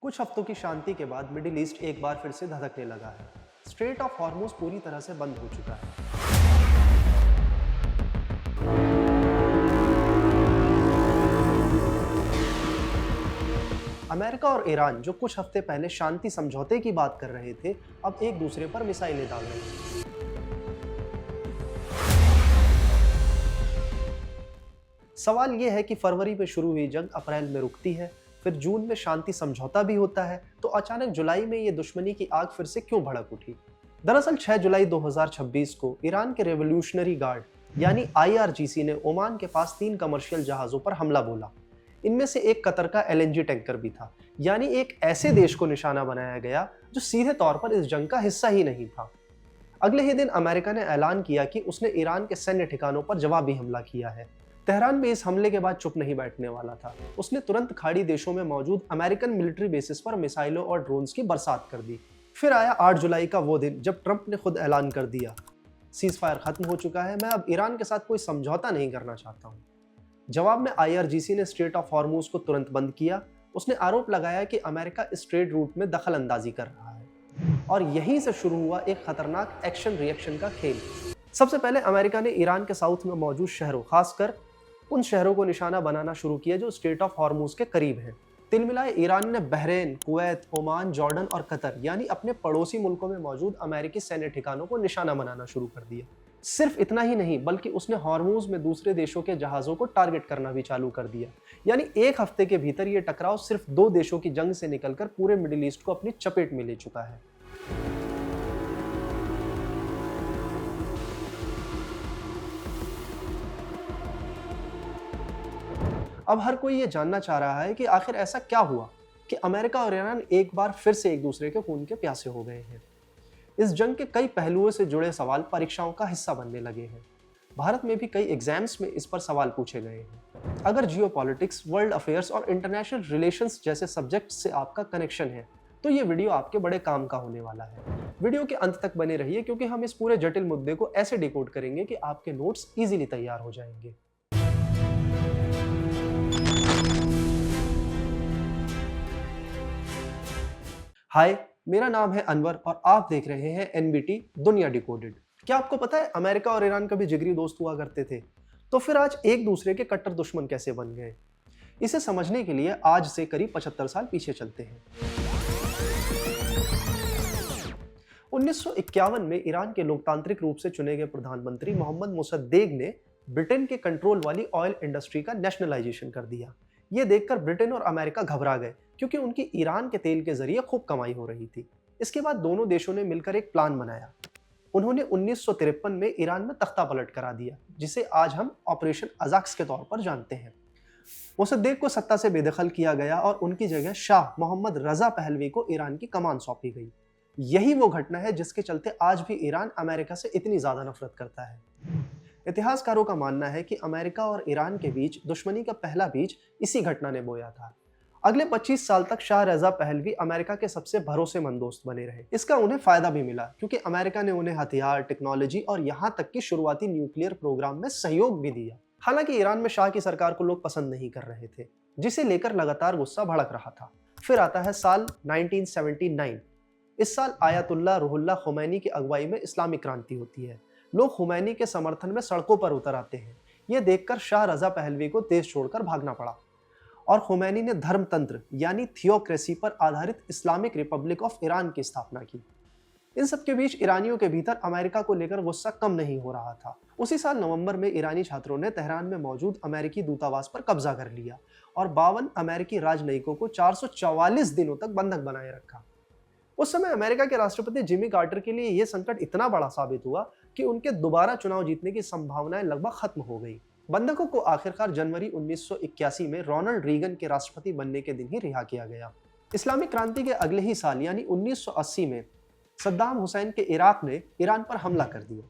कुछ हफ्तों की शांति के बाद मिडिल ईस्ट एक बार फिर से धधकने लगा है। स्ट्रेट ऑफ हॉर्मुज पूरी तरह से बंद हो चुका है। अमेरिका और ईरान जो कुछ हफ्ते पहले शांति समझौते की बात कर रहे थे, अब एक दूसरे पर मिसाइलें दाग रहे हैं। सवाल यह है कि फरवरी में शुरू हुई जंग अप्रैल में रुकती है, फिर जून में शांति समझौता भी होता है, तो अचानक जुलाई में ये दुश्मनी की आग फिर से क्यों भड़क उठी। दरअसल 6 जुलाई 2026 को ईरान के रेवोल्यूशनरी गार्ड यानी आईआरजीसी ने ओमान के पास 3 कमर्शियल जहाजों पर हमला बोला। इनमें से एक कतर का एलएनजी टैंकर भी था, यानी एक ऐसे देश को निशाना बनाया गया जो सीधे तौर पर इस जंग का हिस्सा ही नहीं था। अगले ही दिन अमेरिका ने ऐलान किया कि उसने ईरान के सैन्य ठिकानों पर जवाबी हमला किया है। तेहरान भी इस हमले के बाद चुप नहीं बैठने वाला था। उसने तुरंत खाड़ी देशों में मौजूद अमेरिकन मिलिट्री बेसिस पर मिसाइलों और ड्रोन्स की बरसात कर दी। फिर आया 8 जुलाई का वो दिन जब ट्रंप ने खुद ऐलान कर दिया, सीज फायर खत्म हो चुका है, मैं अब ईरान के साथ कोई समझौता नहीं करना चाहता हूँ। जवाब में आईआरजीसी ने स्ट्रेट ऑफ हॉर्मुज को तुरंत बंद किया। उसने आरोप लगाया कि अमेरिका इस ट्रेड रूट में दखल अंदाजी कर रहा है, और यहीं से शुरू हुआ एक खतरनाक एक्शन रिएक्शन का खेल। सबसे पहले अमेरिका ने ईरान के साउथ में मौजूद शहरों, खासकर उन शहरों को निशाना बनाना शुरू किया जो स्ट्रेट ऑफ हॉर्मुज के करीब हैं। तिल मिलाए ईरान ने बहरीन, कुवैत, ओमान, जॉर्डन और कतर यानी अपने पड़ोसी मुल्कों में मौजूद अमेरिकी सैन्य ठिकानों को निशाना बनाना शुरू कर दिया। सिर्फ इतना ही नहीं, बल्कि उसने हॉर्मुज में दूसरे देशों के जहाजों को टारगेट करना भी चालू कर दिया। यानी एक हफ्ते के भीतर यह टकराव सिर्फ 2 देशों की जंग से निकलकर पूरे मिडिल ईस्ट को अपनी चपेट में ले चुका है। अब हर कोई ये जानना चाह रहा है कि आखिर ऐसा क्या हुआ कि अमेरिका और ईरान एक बार फिर से एक दूसरे के खून के प्यासे हो गए हैं। इस जंग के कई पहलुओं से जुड़े सवाल परीक्षाओं का हिस्सा बनने लगे हैं। भारत में भी कई एग्जाम्स में इस पर सवाल पूछे गए हैं। अगर जियोपॉलिटिक्स, वर्ल्ड अफेयर्स और इंटरनेशनल रिलेशंस जैसे सब्जेक्ट से आपका कनेक्शन है, तो ये वीडियो आपके बड़े काम का होने वाला है। वीडियो के अंत तक बने रहिए, क्योंकि हम इस पूरे जटिल मुद्दे को ऐसे डिकोड करेंगे कि आपके नोट्स इजीली तैयार हो जाएंगे। हाय, मेरा नाम है अनवर और आप देख रहे हैं एनबीटी दुनिया डिकोडेड। क्या आपको पता है अमेरिका और ईरान कभी जिगरी दोस्त हुआ करते थे, तो फिर आज एक दूसरे के कट्टर दुश्मन कैसे बन गए? इसे समझने के लिए आज से करीब 75 साल पीछे चलते हैं। 1951 में ईरान के लोकतांत्रिक रूप से चुने गए प्रधानमंत्री मोहम्मद मुसद्देक ने ब्रिटेन के कंट्रोल वाली ऑयल इंडस्ट्री का नेशनलाइजेशन कर दिया। ये देखकर ब्रिटेन और अमेरिका घबरा गए, क्योंकि उनकी ईरान के तेल के जरिए खूब कमाई हो रही थी। इसके बाद दोनों देशों ने मिलकर एक प्लान बनाया। उन्होंने 1953 में ईरान में तख्ता पलट करा दिया, जिसे आज हम ऑपरेशन अजाक्स के तौर पर जानते हैं। मुसद्देक को सत्ता से बेदखल किया गया और उनकी जगह शाह मोहम्मद रजा पहलवी को ईरान की कमान सौंपी गई। यही वो घटना है जिसके चलते आज भी ईरान अमेरिका से इतनी ज्यादा नफरत करता है। इतिहासकारों का मानना है कि अमेरिका और ईरान के बीच दुश्मनी का पहला बीज इसी घटना ने बोया था। अगले 25 साल तक शाह रजा पहलवी अमेरिका के सबसे भरोसेमंद दोस्त बने रहे। इसका उन्हें फायदा भी मिला, क्योंकि अमेरिका ने उन्हें हथियार, टेक्नोलॉजी और यहाँ तक कि शुरुआती न्यूक्लियर प्रोग्राम में सहयोग भी दिया। हालांकि ईरान में शाह की सरकार को लोग पसंद नहीं कर रहे थे, जिसे लेकर लगातार गुस्सा भड़क रहा था। फिर आता है साल 1979। इस साल आयतुल्लाह रूहुल्लाह खुमैनी की अगुवाई में इस्लामिक क्रांति होती है। लोग खुमैनी के समर्थन में सड़कों पर उतर आते हैं। ये देखकर शाह रजा पहलवी को देश छोड़कर भागना पड़ा, और खुमैनी ने धर्मतंत्र यानी थियोक्रेसी पर आधारित इस्लामिक रिपब्लिक ऑफ ईरान की स्थापना की। इन सब के बीच ईरानियों के भीतर अमेरिका को लेकर गुस्सा कम नहीं हो रहा था। उसी साल नवंबर में ईरानी छात्रों ने तेहरान में मौजूद अमेरिकी दूतावास पर कब्जा कर लिया और 52 अमेरिकी राजनयिकों को 444 दिनों तक बंधक बनाए रखा। उस समय अमेरिका के राष्ट्रपति जिमी कार्टर के लिए यह संकट इतना बड़ा साबित हुआ कि उनके दोबारा चुनाव जीतने की संभावनाएं लगभग खत्म हो गई। बंधकों को आखिरकार जनवरी 1981 में रोनाल्ड रीगन के राष्ट्रपति बनने के दिन ही रिहा किया गया। इस्लामिक क्रांति के अगले ही साल यानी 1980 में सद्दाम हुसैन के इराक ने ईरान पर हमला कर दिया।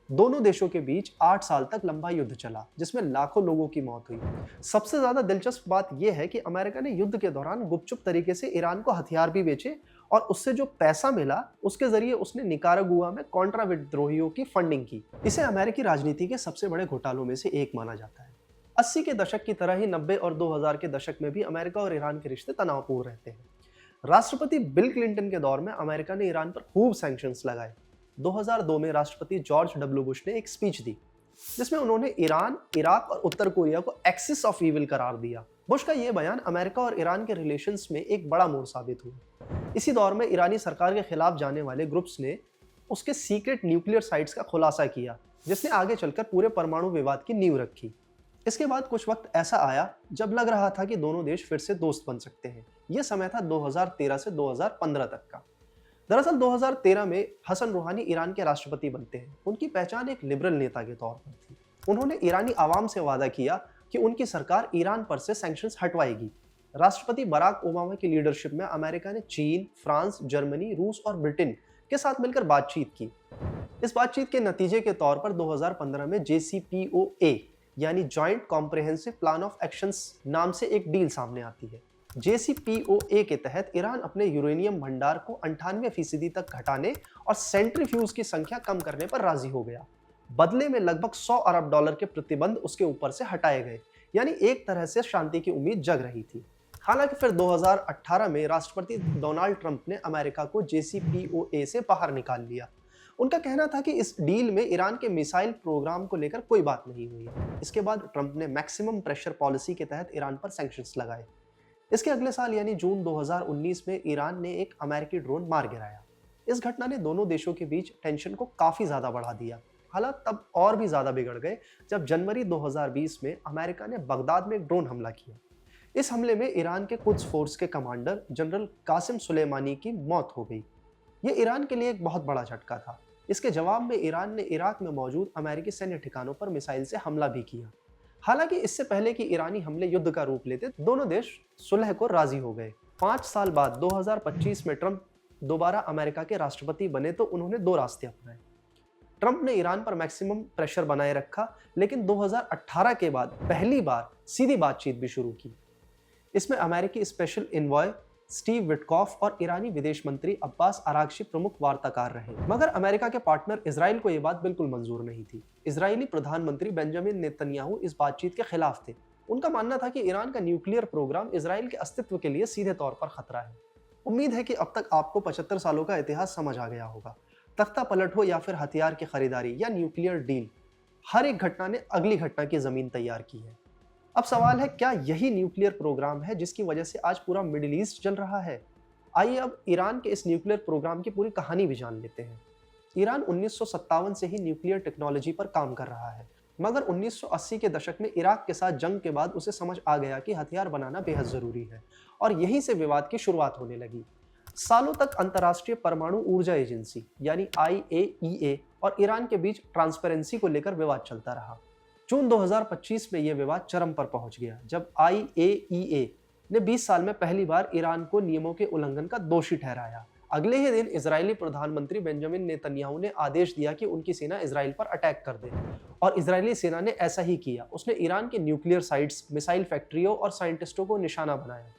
दोनों देशों के बीच 8 साल तक लंबा युद्ध चला, जिसमें लाखों लोगों की मौत हुई। सबसे ज्यादा दिलचस्प बात यह है कि अमेरिका ने युद्ध के दौरान गुपचुप तरीके से ईरान को हथियार भी बेचे, और उससे जो पैसा मिला उसके जरिए उसने निकारागुआ में कॉन्ट्रा विद्रोहियों की फंडिंग की। इसे अमेरिकी राजनीति के सबसे बड़े घोटालों में से एक माना जाता है। 80 के दशक की तरह ही 90 और 2000 के दशक में भी अमेरिका और ईरान के रिश्ते तनावपूर्ण रहते हैं। राष्ट्रपति बिल क्लिंटन के दौर में अमेरिका ने ईरान पर खूब सैंक्शंस लगाए। 2002 में राष्ट्रपति जॉर्ज डब्ल्यू बुश ने एक स्पीच दी जिसमें उन्होंने ईरान, इराक और उत्तर कोरिया को एक्सिस ऑफ ईविल करार दिया। बुश का यह बयान अमेरिका और ईरान के रिलेशंस में एक बड़ा मोड़ साबित हुआ। इसी दौर में ईरानी सरकार के खिलाफ जाने वाले ग्रुप्स ने उसके सीक्रेट न्यूक्लियर साइट्स का खुलासा किया, जिसने आगे चलकर पूरे परमाणु विवाद की नींव रखी। इसके बाद कुछ वक्त ऐसा आया जब लग रहा था कि दोनों देश फिर से दोस्त बन सकते हैं। यह समय था 2013 से 2015 तक का। दरअसल 2013 में हसन रूहानी ईरान के राष्ट्रपति बनते हैं। उनकी पहचान एक लिबरल नेता के तौर पर थी। उन्होंने ईरानी आवाम से वादा किया कि उनकी सरकार ईरान पर से सैंक्शंस हटवाएगी। राष्ट्रपति बराक ओबामा की लीडरशिप में अमेरिका ने चीन, फ्रांस, जर्मनी, रूस और ब्रिटेन के साथ मिलकर बातचीत की। इस बातचीत के नतीजे के तौर पर 2015 में JCPOA यानी joint comprehensive plan of actions नाम से एक डील सामने आती है। JCPOA के तहत ईरान अपने यूरेनियम भंडार को 98% तक घटाने और सेंट्रीफ्यूज की संख्या कम करने पर राजी हो गया। बदले में लगभग $100 अरब के प्रतिबंध उसके ऊपर से हटाए गए, यानी एक तरह से शांति की उम्मीद जग रही थी। हालांकि फिर 2018 में राष्ट्रपति डोनाल्ड ट्रंप ने अमेरिका को JCPOA से बाहर निकाल लिया। उनका कहना था कि इस डील में ईरान के मिसाइल प्रोग्राम को लेकर कोई बात नहीं हुई। इसके बाद ट्रंप ने मैक्सिमम प्रेशर पॉलिसी के तहत ईरान पर सैंक्शंस लगाए। इसके अगले साल यानी जून 2019 में ईरान ने एक अमेरिकी ड्रोन मार गिराया। इस घटना ने दोनों देशों के बीच टेंशन को काफी ज्यादा बढ़ा दिया। हालात तब और भी ज्यादा बिगड़ गए जब जनवरी 2020 में अमेरिका ने बगदाद में एक ड्रोन हमला किया। इस हमले में ईरान के कुद्स फोर्स के कमांडर जनरल कासिम सुलेमानी की मौत हो गई। ये ईरान के लिए एक बहुत बड़ा झटका था। इसके जवाब में ईरान ने इराक में मौजूद अमेरिकी सैन्य ठिकानों पर मिसाइल से हमला भी किया। हालांकि इससे पहले कि ईरानी हमले युद्ध का रूप लेते, दोनों देश सुलह को राजी हो गए। 5 साल बाद 2025 में ट्रंप दोबारा अमेरिका के राष्ट्रपति बने तो उन्होंने 2 रास्ते अपनाए। ट्रंप ने ईरान पर मैक्सिमम प्रेशर बनाए रखा, लेकिन 2018 के बाद पहली बार सीधी बातचीत भी शुरू की। इसमें अमेरिकी स्पेशल इन्वॉय स्टीव विटकॉफ और ईरानी विदेश मंत्री अब्बास अरागची प्रमुख वार्ताकार रहे। मगर अमेरिका के पार्टनर इजराइल को यह बात बिल्कुल मंजूर नहीं थी। इजरायली प्रधानमंत्री बेंजामिन नेतन्याहू इस बातचीत के खिलाफ थे। उनका मानना था कि ईरान का न्यूक्लियर प्रोग्राम इजराइल के अस्तित्व के लिए सीधे तौर पर खतरा है। उम्मीद है कि अब तक आपको 75 सालों का इतिहास समझ आ गया होगा। तख्ता पलट हो या फिर हथियार की खरीदारी या न्यूक्लियर डील, हर एक घटना ने अगली घटना की जमीन तैयार की है। अब सवाल है, क्या यही न्यूक्लियर प्रोग्राम है जिसकी वजह से आज पूरा मिडिल ईस्ट जल रहा है? आइए अब ईरान के इस न्यूक्लियर प्रोग्राम की पूरी कहानी भी जान लेते हैं। ईरान 1957 से ही न्यूक्लियर टेक्नोलॉजी पर काम कर रहा है, मगर 1980 के दशक में इराक के साथ जंग के बाद उसे समझ आ गया कि हथियार बनाना बेहद जरूरी है और यहीं से विवाद की शुरुआत होने लगी। सालों तक अंतर्राष्ट्रीय परमाणु ऊर्जा एजेंसी यानी IAEA और ईरान के बीच ट्रांसपेरेंसी को लेकर विवाद चलता रहा। जून 2025 में यह विवाद चरम पर पहुंच गया जब IAEA ने 20 साल में पहली बार ईरान को नियमों के उल्लंघन का दोषी ठहराया। अगले ही दिन इजरायली प्रधानमंत्री बेंजामिन नेतन्याहू ने आदेश दिया कि उनकी सेना इजराइल पर अटैक कर दे, और इजरायली सेना ने ऐसा ही किया। उसने ईरान के न्यूक्लियर साइट्स, मिसाइल फैक्ट्रियों और साइंटिस्टों को निशाना बनाया।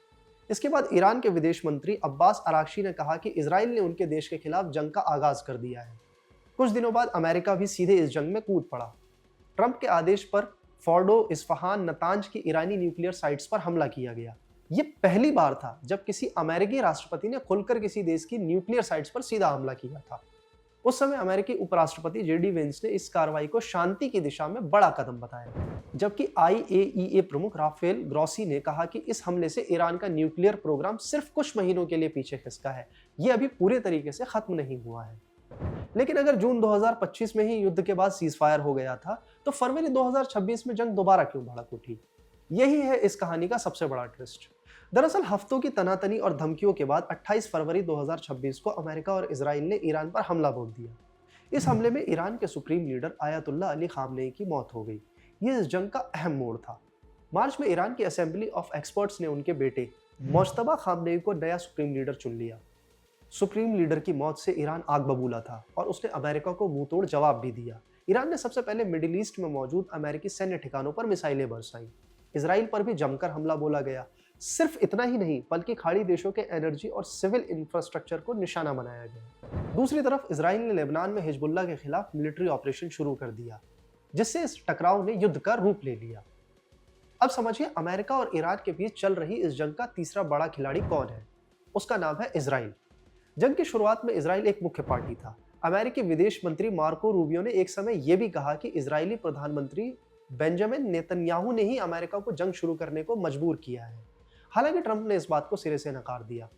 इसके बाद ईरान के विदेश मंत्री अब्बास अरागची ने कहा कि इजराइल ने उनके देश के खिलाफ जंग का आगाज कर दिया है। कुछ दिनों बाद अमेरिका भी सीधे इस जंग में कूद पड़ा। ट्रंप के आदेश पर फोर्डो, इस्फहान, नतांज की ईरानी न्यूक्लियर साइट्स पर हमला किया गया। ये पहली बार था जब किसी अमेरिकी राष्ट्रपति ने खुलकर किसी देश की न्यूक्लियर साइट्स पर सीधा हमला किया था। उस समय अमेरिकी उपराष्ट्रपति JD वेंस ने इस कार्रवाई को शांति की दिशा में बड़ा कदम बताया, जबकि IAEA प्रमुख राफेल ग्रॉसी ने कहा कि इस हमले से ईरान का न्यूक्लियर प्रोग्राम सिर्फ कुछ महीनों के लिए पीछे खिसका है, ये अभी पूरे तरीके से खत्म नहीं हुआ है। लेकिन अगर जून 2025 में ही युद्ध के बाद सीजफायर हो गया था, तो फरवरी 2026 में जंग दोबारा क्यों भड़क उठी? यही है इस कहानी का सबसे बड़ा ट्विस्ट। दरअसल हफ्तों की तनातनी और धमकियों के बाद 28 फरवरी 2026 को अमेरिका और इजराइल ने ईरान पर हमला बोल दिया। इस हमले में ईरान के supreme leader Ayatollah Ali Khamenei की मौत हो गई। ये इस जंग का अहम मोड़ था। मार्च में ईरान की असेंबली ऑफ एक्सपर्ट्स ने उनके बेटे मुज्तबा खामनेई को नया सुप्रीम लीडर चुन लिया। सुप्रीम लीडर की मौत से ईरान आग बबूला था और उसने अमेरिका को मुंहतोड़ जवाब भी दिया। ईरान ने सबसे पहले मिडिल ईस्ट में मौजूद अमेरिकी सैन्य ठिकानों पर मिसाइलें बरसाईं। इजराइल पर भी जमकर हमला बोला गया। सिर्फ इतना ही नहीं, बल्कि खाड़ी देशों के एनर्जी और सिविल इंफ्रास्ट्रक्चर को निशाना बनाया गया। दूसरी तरफ इजराइल ने लेबनान में हिजबुल्लाह के खिलाफ मिलिट्री ऑपरेशन शुरू कर दिया, जिससे इस टकराव ने युद्ध का रूप ले लिया। अब समझिए, अमेरिका और ईरान के बीच चल रही इस जंग का तीसरा बड़ा खिलाड़ी कौन है? उसका नाम है इजराइल। जंग की शुरुआत में इजराइल एक मुख्य पार्टी था। अमेरिकी विदेश मंत्री मार्को रूबियो ने एक समय यह भी कहा कि इजरायली प्रधानमंत्री बेंजामिन नेतन्याहू ने ही अमेरिका को जंग शुरू करने को मजबूर किया है। हालांकि ट्रंप ने इस बात को सिरे से नकार दिया।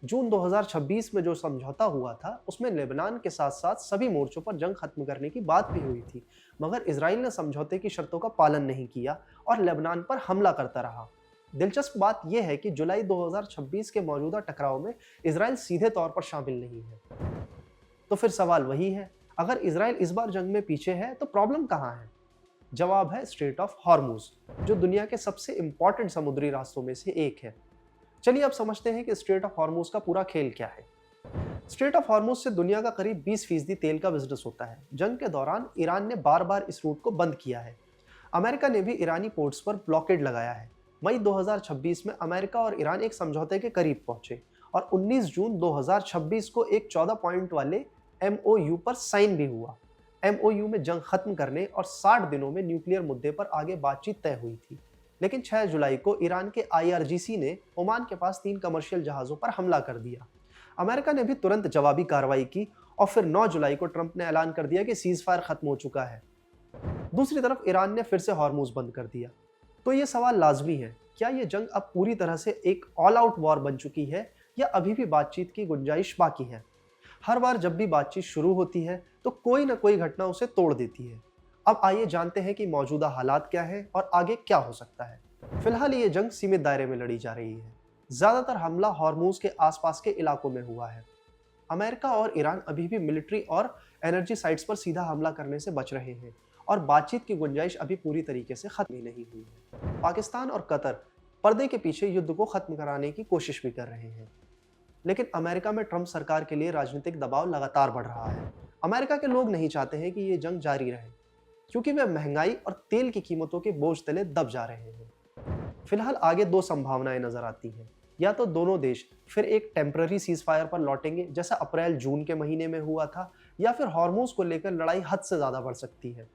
जून 2026 में जो समझौता हुआ था उसमें लेबनान के साथ साथ सभी मोर्चों पर जंग खत्म करने की बात भी हुई थी, मगर इजराइल ने समझौते की शर्तों का पालन नहीं किया और लेबनान पर हमला करता रहा। दिलचस्प बात यह है कि जुलाई 2026 के मौजूदा टकराव में इजराइल सीधे तौर पर शामिल नहीं है। तो फिर सवाल वही है, अगर इजराइल इस बार जंग में पीछे है तो प्रॉब्लम कहाँ है? जवाब है स्ट्रेट ऑफ हॉर्मुज, जो दुनिया के सबसे इंपॉर्टेंट समुद्री रास्तों में से एक है। चलिए अब समझते हैं कि स्ट्रेट ऑफ हॉर्मुज का पूरा खेल क्या है। स्ट्रेट ऑफ हॉर्मुज से दुनिया का करीब 20% तेल का बिजनेस होता है। जंग के दौरान ईरान ने बार बार इस रूट को बंद किया है। अमेरिका ने भी ईरानी पोर्ट्स पर ब्लॉकेड लगाया है। मई 2026 में अमेरिका और ईरान एक समझौते के करीब पहुंचे और 19 जून 2026 को एक 14 पॉइंट वाले MOU पर साइन भी हुआ। MOU में जंग खत्म करने और 60 दिनों में न्यूक्लियर मुद्दे पर आगे बातचीत तय हुई थी। लेकिन 6 जुलाई को ईरान के IRGC ने ओमान के पास 3 कमर्शियल जहाज़ों पर हमला कर दिया। अमेरिका ने भी तुरंत जवाबी कार्रवाई की और फिर 9 जुलाई को ट्रंप ने ऐलान कर दिया कि सीज फायर खत्म हो चुका है। दूसरी तरफ ईरान ने फिर से हॉर्मुज बंद कर दिया। तो ये सवाल लाजमी है, क्या ये जंग अब पूरी तरह से एक ऑल आउट वॉर बन चुकी है या अभी भी बातचीत की गुंजाइश बाकी है? हर बार जब भी बातचीत शुरू होती है तो कोई ना कोई घटना उसे तोड़ देती है। अब आइए जानते हैं कि मौजूदा हालात क्या है और आगे क्या हो सकता है। फिलहाल ये जंग सीमित दायरे में लड़ी जा रही है। ज्यादातर हमला हॉर्मुज के आसपास के इलाकों में हुआ है। अमेरिका और ईरान अभी भी मिलिट्री और एनर्जी साइट्स पर सीधा हमला करने से बच रहे हैं और बातचीत की गुंजाइश अभी पूरी तरीके से खत्म नहीं हुई है। पाकिस्तान और कतर पर्दे के पीछे युद्ध को खत्म कराने की कोशिश भी कर रहे हैं, लेकिन अमेरिका में ट्रंप सरकार के लिए राजनीतिक दबाव लगातार बढ़ रहा है। अमेरिका के लोग नहीं चाहते हैं कि ये जंग जारी रहे, क्योंकि वे महंगाई और तेल की कीमतों के बोझ तले दब जा रहे हैं। फिलहाल आगे 2 संभावनाएं नजर आती हैं। या तो दोनों देश फिर एक टेम्पररी सीज फायर पर लौटेंगे जैसा अप्रैल जून के महीने में हुआ था, या फिर हॉर्मुज को लेकर लड़ाई हद से ज्यादा बढ़ सकती है।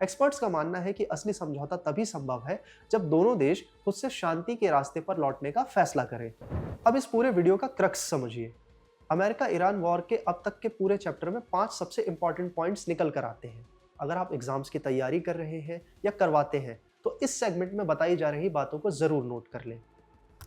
एक्सपर्ट्स का मानना है कि असली समझौता तभी संभव है जब दोनों देश खुद से शांति के रास्ते पर लौटने का फैसला करें। अब इस पूरे वीडियो का क्रक्स समझिए। अमेरिका ईरान वॉर के अब तक के पूरे चैप्टर में 5 सबसे इंपॉर्टेंट पॉइंट्स निकल कर आते हैं। अगर आप एग्जाम्स की तैयारी कर रहे हैं या करवाते हैं तो इस सेगमेंट में बताई जा रही बातों को जरूर नोट कर लें।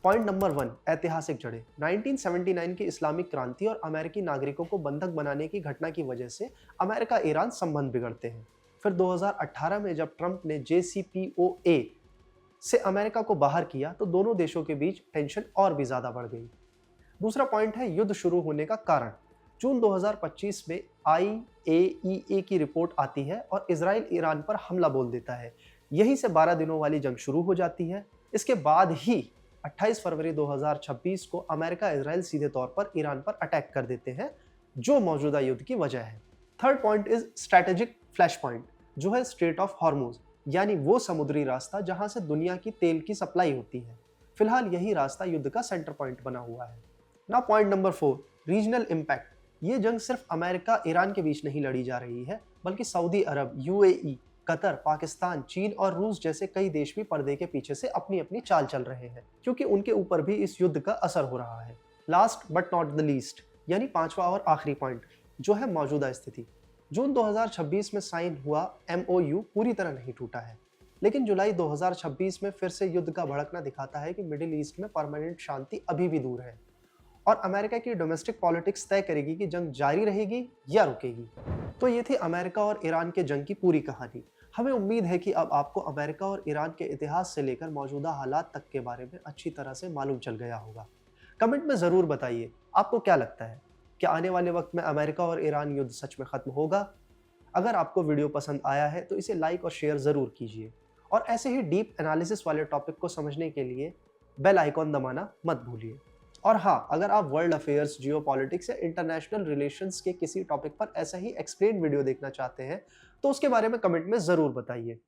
पॉइंट नंबर 1, ऐतिहासिक जड़ें। 1979 की इस्लामिक क्रांति और अमेरिकी नागरिकों को बंधक बनाने की घटना की वजह से अमेरिका ईरान संबंध बिगड़ते हैं। फिर 2018 में जब ट्रंप ने JCPOA से अमेरिका को बाहर किया तो दोनों देशों के बीच टेंशन और भी ज्यादा बढ़ गई। दूसरा पॉइंट है युद्ध शुरू होने का कारण। जून 2025 में IAEA की रिपोर्ट आती है और इजराइल ईरान पर हमला बोल देता है। यहीं से 12 दिनों वाली जंग शुरू हो जाती है। इसके बाद ही 28 फरवरी 2026 को अमेरिका इजराइल सीधे तौर पर ईरान पर अटैक कर देते हैं, जो मौजूदा युद्ध की वजह है। Third point is strategic flash point, जो है स्ट्रेट ऑफ हॉर्मुज, यानी वो समुद्री रास्ता जहां से दुनिया की तेल की सप्लाई होती है। फिलहाल यही रास्ता युद्ध का सेंटर पॉइंट बना हुआ है। ना पॉइंट नंबर 4, रीजनल इंपैक्ट। ये जंग सिर्फ अमेरिका ईरान के बीच नहीं लड़ी जा रही है, बल्कि सऊदी अरब, UAE, कतर, पाकिस्तान, चीन और रूस जैसे कई देश भी पर्दे के पीछे से अपनी अपनी चाल चल रहे हैं, क्योंकि उनके ऊपर भी इस युद्ध का असर हो रहा है। Last but not the least, यानी 5वां और आखिरी पॉइंट, जो है मौजूदा स्थिति। जून 2026 में साइन हुआ MOU पूरी तरह नहीं टूटा है, लेकिन जुलाई 2026 में फिर से युद्ध का भड़कना दिखाता है कि मिडिल ईस्ट में परमानेंट शांति अभी भी दूर है और अमेरिका की डोमेस्टिक पॉलिटिक्स तय करेगी कि जंग जारी रहेगी या रुकेगी। तो ये थी अमेरिका और ईरान के जंग की पूरी कहानी। हमें उम्मीद है कि अब आपको अमेरिका और ईरान के इतिहास से लेकर मौजूदा हालात तक के बारे में अच्छी तरह से मालूम चल गया होगा। कमेंट में ज़रूर बताइए आपको क्या लगता है, क्या आने वाले वक्त में अमेरिका और ईरान युद्ध सच में ख़त्म होगा? अगर आपको वीडियो पसंद आया है तो इसे लाइक और शेयर ज़रूर कीजिए और ऐसे ही डीप एनालिसिस वाले टॉपिक को समझने के लिए बेल आइकॉन दबाना मत भूलिए। और हाँ, अगर आप वर्ल्ड अफेयर्स, जियोपॉलिटिक्स या इंटरनेशनल रिलेशंस के किसी टॉपिक पर ऐसा ही एक्सप्लेन वीडियो देखना चाहते हैं तो उसके बारे में कमेंट में ज़रूर बताइए।